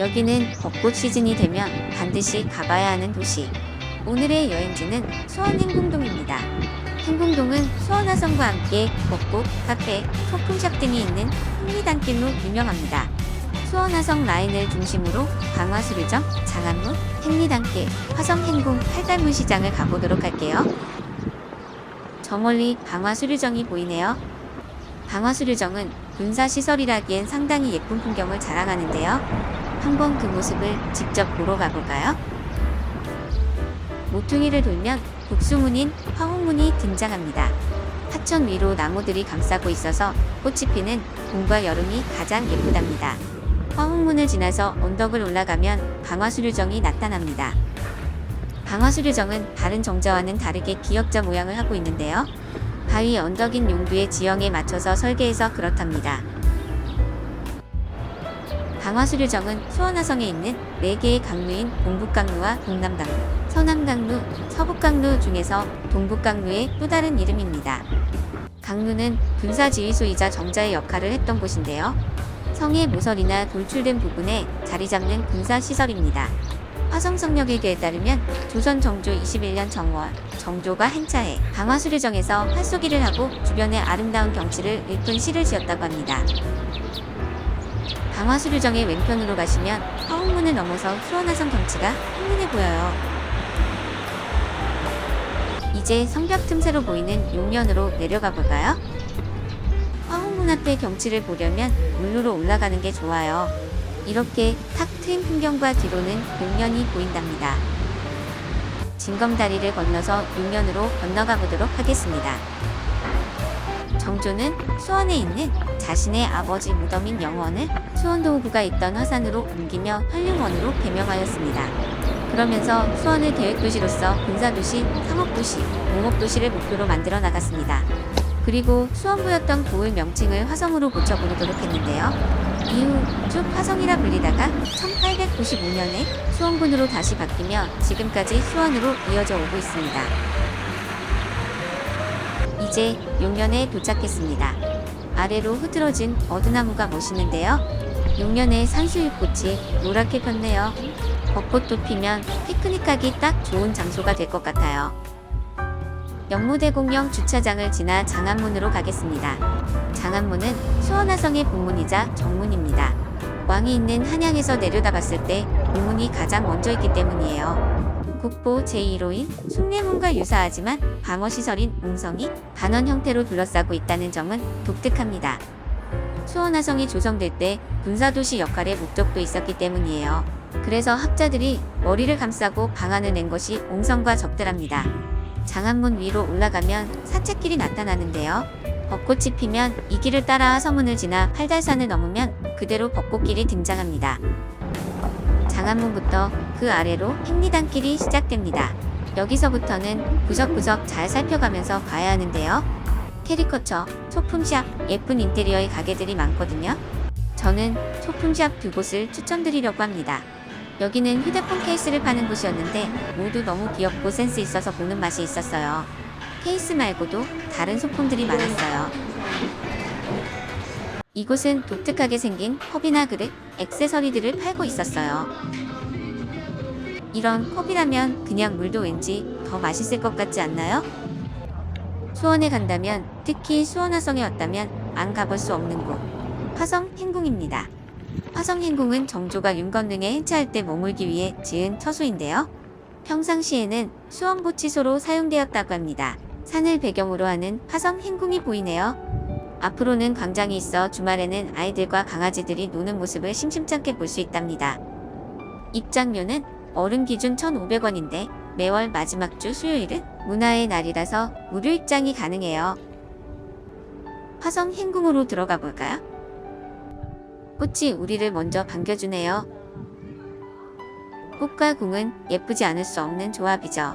여기는 벚꽃 시즌이 되면 반드시 가봐야 하는 도시. 오늘의 여행지는 수원 행궁동입니다. 행궁동은 수원화성과 함께 벚꽃, 카페, 소품샵 등이 있는 흥미단길로 유명합니다. 수원화성 라인을 중심으로 방화수류정, 장안문, 행리단길, 화성행궁, 팔달문시장을 가보도록 할게요. 저 멀리 방화수류정이 보이네요. 방화수류정은 군사시설이라기엔 상당히 예쁜 풍경을 자랑하는데요. 한번 그 모습을 직접 보러 가볼까요? 모퉁이를 돌면 복수문인 화홍문이 등장합니다. 하천 위로 나무들이 감싸고 있어서 꽃이 피는 봄과 여름이 가장 예쁘답니다. 화홍문을 지나서 언덕을 올라가면 방화수류정이 나타납니다. 방화수류정은 다른 정자와는 다르게 기역자 모양을 하고 있는데요. 바위 언덕인 용두의 지형에 맞춰서 설계해서 그렇답니다. 방화수류정은 수원화성에 있는 4개의 강루인 동북강루와 동남강루, 서남강루, 서북강루 중에서 동북강루의 또 다른 이름입니다. 강루는 군사지휘소이자 정자의 역할을 했던 곳인데요. 성의 모서리나 돌출된 부분에 자리 잡는 군사시설입니다. 화성성력일기에 따르면 조선 정조 21년 정월, 정조가 행차해 방화수류정에서 활쏘기를 하고 주변의 아름다운 경치를 일쁜 시를 지었다고 합니다. 방화수류정의 왼편으로 가시면 화홍문을 넘어서 수원화성 경치가 한눈에 보여요. 이제 성벽 틈새로 보이는 용면으로 내려가 볼까요? 화홍문 앞의 경치를 보려면 물로로 올라가는 게 좋아요. 이렇게 탁 트인 풍경과 뒤로는 용면이 보인답니다. 징검다리를 건너서 용면으로 건너가 보도록 하겠습니다. 정조는 수원에 있는 자신의 아버지 무덤인 영원을 수원도구가 있던 화산으로 옮기며 한림원으로 개명하였습니다. 그러면서 수원을 계획도시로서 군사도시, 상업도시, 농업도시를 목표로 만들어 나갔습니다. 그리고 수원부였던 고을 명칭을 화성으로 고쳐보도록 했는데요. 이후 쭉 화성이라 불리다가 1895년에 수원군으로 다시 바뀌며 지금까지 수원으로 이어져 오고 있습니다. 이제 용면에 도착했습니다. 아래로 흐드러진 어두나무가 멋있는데요. 용면에 산수유꽃이 노랗게 폈네요. 벚꽃도 피면 피크닉하기 딱 좋은 장소가 될 것 같아요. 영무대공영 주차장을 지나 장안문으로 가겠습니다. 장안문은 수원화성의 본문이자 정문입니다. 왕이 있는 한양에서 내려다봤을 때 문이 가장 먼저 있기 때문이에요. 국보 제1호인 숭례문과 유사하지만 방어시설인 웅성이 반원 형태로 둘러싸고 있다는 점은 독특합니다. 수원화성이 조성될 때 군사도시 역할의 목적도 있었기 때문이에요. 그래서 학자들이 머리를 감싸고 방안을 낸 것이 웅성과 적절합니다. 장안문 위로 올라가면 산책길이 나타나는데요. 벚꽃이 피면 이 길을 따라 서문을 지나 팔달산을 넘으면 그대로 벚꽃길이 등장합니다. 장안문부터 그 아래로 행리단길이 시작됩니다. 여기서부터는 구석구석 잘 살펴가면서 가야 하는데요. 캐리커처, 소품샵, 예쁜 인테리어의 가게들이 많거든요. 저는 소품샵 2곳을 추천드리려고 합니다. 여기는 휴대폰 케이스를 파는 곳이었는데 모두 너무 귀엽고 센스 있어서 보는 맛이 있었어요. 케이스 말고도 다른 소품들이 많았어요. 이곳은 독특하게 생긴 컵이나 그릇, 액세서리들을 팔고 있었어요. 이런 컵이라면 그냥 물도 왠지 더 맛있을 것 같지 않나요? 수원에 간다면, 특히 수원화성에 왔다면 안 가볼 수 없는 곳, 화성행궁입니다. 화성행궁은 정조가 윤건능에 행차할 때 머물기 위해 지은 처소인데요. 평상시에는 수원보치소로 사용되었다고 합니다. 산을 배경으로 하는 화성행궁이 보이네요. 앞으로는 광장이 있어 주말에는 아이들과 강아지들이 노는 모습을 심심찮게 볼 수 있답니다. 입장료는 어른 기준 1,500원인데 매월 마지막 주 수요일은 문화의 날이라서 무료 입장이 가능해요. 화성행궁으로 들어가 볼까요? 꽃이 우리를 먼저 반겨주네요. 꽃과 궁은 예쁘지 않을 수 없는 조합이죠.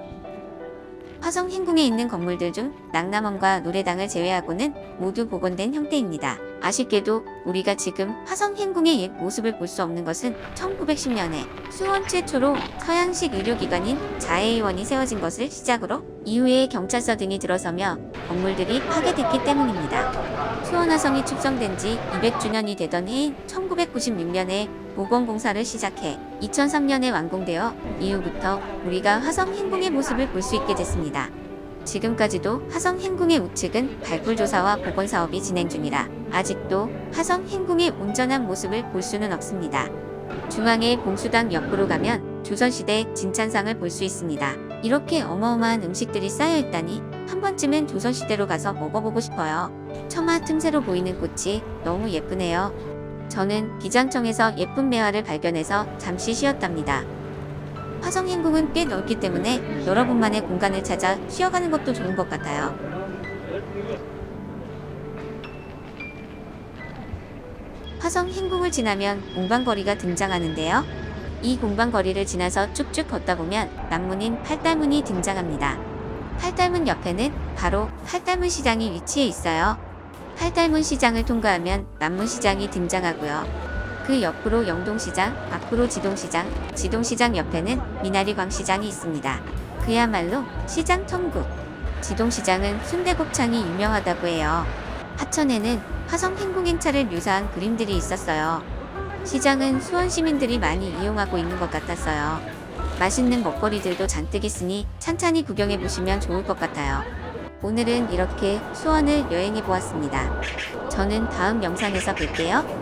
화성행궁에 있는 건물들 중 낙남원과 노래당을 제외하고는 모두 복원된 형태입니다. 아쉽게도 우리가 지금 화성 행궁의 옛 모습을 볼 수 없는 것은 1910년에 수원 최초로 서양식 의료기관인 자해의원이 세워진 것을 시작으로 이후에 경찰서 등이 들어서며 건물들이 파괴됐기 때문입니다. 수원 화성이 축성된 지 200주년이 되던 해인 1996년에 모건공사를 시작해 2003년에 완공되어 이후부터 우리가 화성 행궁의 모습을 볼 수 있게 됐습니다. 지금까지도 화성 행궁의 우측은 발굴 조사와 복원 사업이 진행 중이라 아직도 화성 행궁의 온전한 모습을 볼 수는 없습니다. 중앙의 봉수당 옆으로 가면 조선시대 진찬상을 볼 수 있습니다. 이렇게 어마어마한 음식들이 쌓여 있다니 한 번쯤은 조선시대로 가서 먹어보고 싶어요. 처마 틈새로 보이는 꽃이 너무 예쁘네요. 저는 기장청에서 예쁜 매화를 발견해서 잠시 쉬었답니다. 화성 행궁은 꽤 넓기 때문에 여러분만의 공간을 찾아 쉬어가는 것도 좋은 것 같아요. 화성 행궁을 지나면 공방거리가 등장하는데요. 이 공방거리를 지나서 쭉쭉 걷다 보면 남문인 팔달문이 등장합니다. 팔달문 옆에는 바로 팔달문 시장이 위치해 있어요. 팔달문 시장을 통과하면 남문시장이 등장하고요. 그 옆으로 영동시장, 앞으로 지동시장, 지동시장 옆에는 미나리광시장이 있습니다. 그야말로 시장 천국. 지동시장은 순대곱창이 유명하다고 해요. 하천에는 화성 행궁 행차를 묘사한 그림들이 있었어요. 시장은 수원 시민들이 많이 이용하고 있는 것 같았어요. 맛있는 먹거리들도 잔뜩 있으니 찬찬히 구경해 보시면 좋을 것 같아요. 오늘은 이렇게 수원을 여행해 보았습니다. 저는 다음 영상에서 뵐게요.